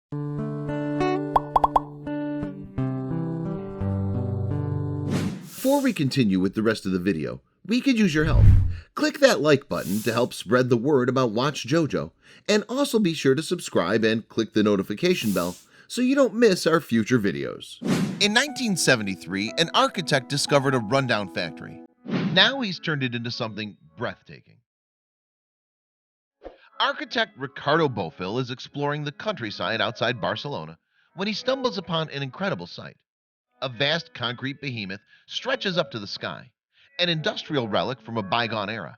Before we continue with the rest of the video, we could use your help. Click that like button to help spread the word about watchJojo, and also be sure to subscribe and click the notification bell so you don't miss our future videos. In 1973, an architect discovered a rundown factory. Now he's turned it into something breathtaking. Architect Ricardo Bofill is exploring the countryside outside Barcelona when he stumbles upon an incredible sight. A vast concrete behemoth stretches up to the sky, an industrial relic from a bygone era.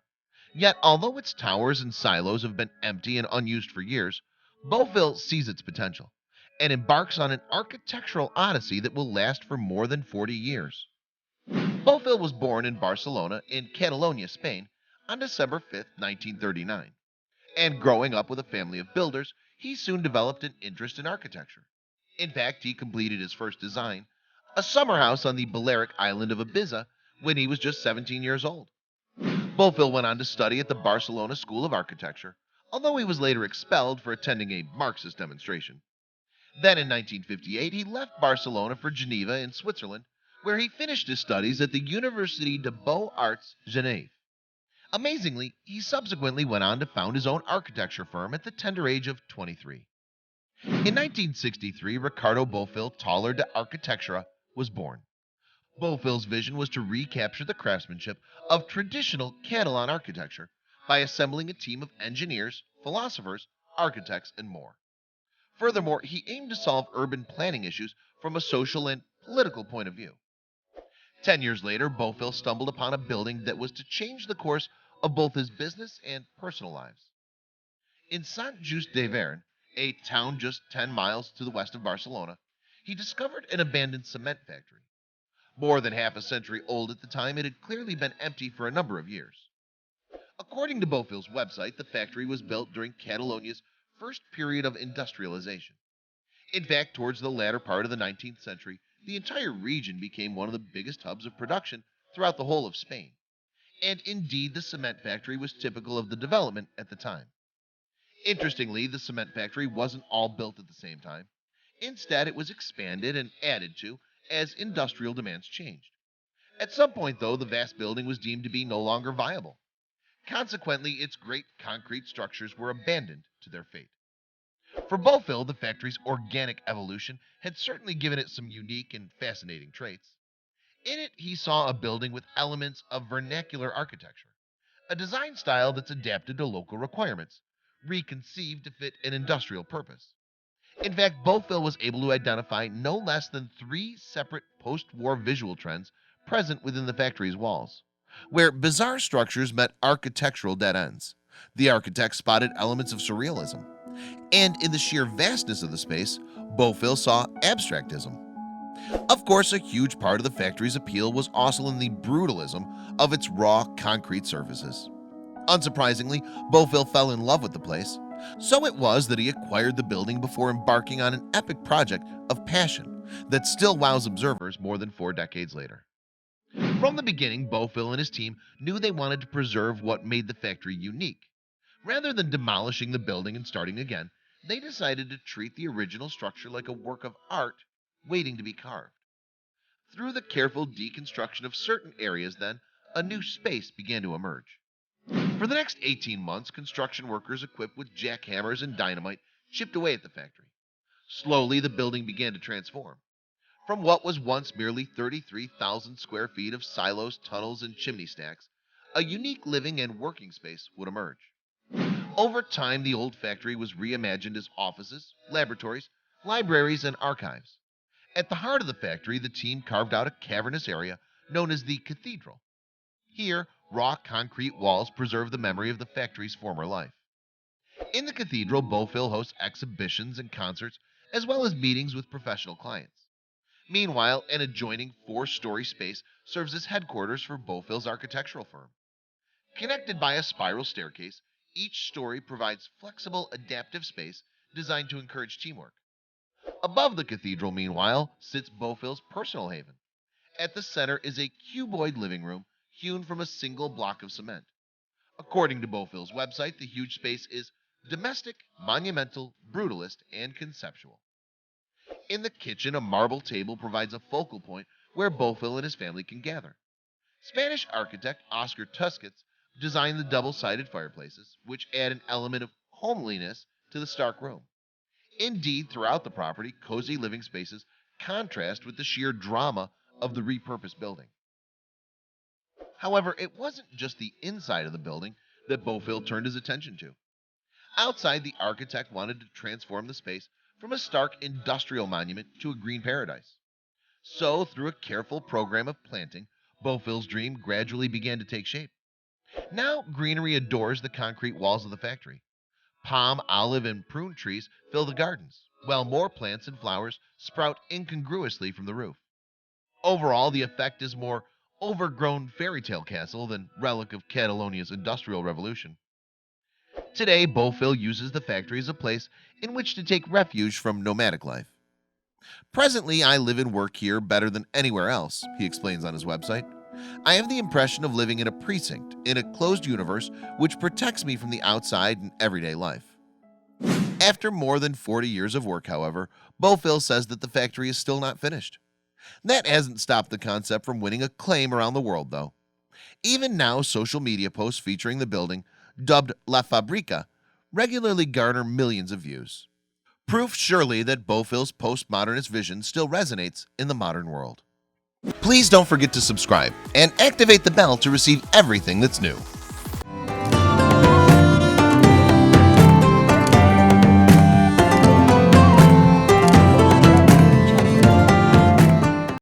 Yet, although its towers and silos have been empty and unused for years, Bofill sees its potential and embarks on an architectural odyssey that will last for more than 40 years. Bofill was born in Barcelona in Catalonia, Spain, on December 5, 1939. And growing up with a family of builders, he soon developed an interest in architecture. In fact, he completed his first design, a summer house on the Balearic island of Ibiza, when he was just 17 years old. Bofill went on to study at the Barcelona School of Architecture, although he was later expelled for attending a Marxist demonstration. Then in 1958, he left Barcelona for Geneva in Switzerland, where he finished his studies at the Université des Beaux-Arts Genève. Amazingly, he subsequently went on to found his own architecture firm at the tender age of 23. In 1963, Ricardo Bofill Taller de Architectura was born. Bofill's vision was to recapture the craftsmanship of traditional Catalan architecture by assembling a team of engineers, philosophers, architects, and more. Furthermore, he aimed to solve urban planning issues from a social and political point of view. 10 years later, Bofill stumbled upon a building that was to change the course of both his business and personal lives. In Sant Just Desvern, a town just 10 miles to the west of Barcelona, he discovered an abandoned cement factory. More than half a century old at the time, it had clearly been empty for a number of years. According to Bofill's website, the factory was built during Catalonia's first period of industrialization. In fact, towards the latter part of the 19th century, the entire region became one of the biggest hubs of production throughout the whole of Spain. And indeed, the cement factory was typical of the development at the time. Interestingly, the cement factory wasn't all built at the same time. Instead, it was expanded and added to as industrial demands changed. At some point, though, the vast building was deemed to be no longer viable. Consequently, its great concrete structures were abandoned to their fate. For Bofill, the factory's organic evolution had certainly given it some unique and fascinating traits. In it, he saw a building with elements of vernacular architecture, a design style that's adapted to local requirements, reconceived to fit an industrial purpose. In fact, Bofill was able to identify no less than 3 separate post-war visual trends present within the factory's walls, where bizarre structures met architectural dead ends. The architect spotted elements of surrealism, and in the sheer vastness of the space, Bofill saw abstractism. Of course, a huge part of the factory's appeal was also in the brutalism of its raw concrete surfaces. Unsurprisingly, Bofill fell in love with the place. So it was that he acquired the building before embarking on an epic project of passion that still wows observers more than 4 decades later. From the beginning, Bofill and his team knew they wanted to preserve what made the factory unique. Rather than demolishing the building and starting again, they decided to treat the original structure like a work of art waiting to be carved. Through the careful deconstruction of certain areas, then, a new space began to emerge. For the next 18 months, construction workers equipped with jackhammers and dynamite chipped away at the factory. Slowly, the building began to transform. From what was once merely 33,000 square feet of silos, tunnels, and chimney stacks, a unique living and working space would emerge. Over time, the old factory was reimagined as offices, laboratories, libraries, and archives. At the heart of the factory, the team carved out a cavernous area known as the Cathedral. Here, raw concrete walls preserve the memory of the factory's former life. In the cathedral, Bofill hosts exhibitions and concerts, as well as meetings with professional clients. Meanwhile, an adjoining 4-story space serves as headquarters for Bofill's architectural firm. Connected by a spiral staircase, each story provides flexible, adaptive space designed to encourage teamwork. Above the cathedral, meanwhile, sits Bofill's personal haven. At the center is a cuboid living room hewn from a single block of cement. According to Bofill's website, the huge space is domestic, monumental, brutalist, and conceptual. In the kitchen, a marble table provides a focal point where Bofill and his family can gather. Spanish architect Oscar Tusquets designed the double-sided fireplaces, which add an element of homeliness to the stark room. Indeed, throughout the property, cozy living spaces contrast with the sheer drama of the repurposed building. However, it wasn't just the inside of the building that Bofill turned his attention to. Outside, the architect wanted to transform the space from a stark industrial monument to a green paradise. So, through a careful program of planting, Bofill's dream gradually began to take shape. Now, greenery adorns the concrete walls of the factory. Palm, olive, and prune trees fill the gardens, while more plants and flowers sprout incongruously from the roof. Overall, the effect is more overgrown fairy tale castle than relic of Catalonia's industrial revolution. Today, Bofill uses the factory as a place in which to take refuge from nomadic life. Presently, I live and work here better than anywhere else, he explains on his website. I have the impression of living in a precinct, in a closed universe which protects me from the outside and everyday life. After more than 40 years of work, however, Bofill says that the factory is still not finished. That hasn't stopped the concept from winning acclaim around the world, though. Even now, social media posts featuring the building, dubbed La Fabrica, regularly garner millions of views. Proof surely that Bofill's postmodernist vision still resonates in the modern world. Please don't forget to subscribe and activate the bell to receive everything that's new.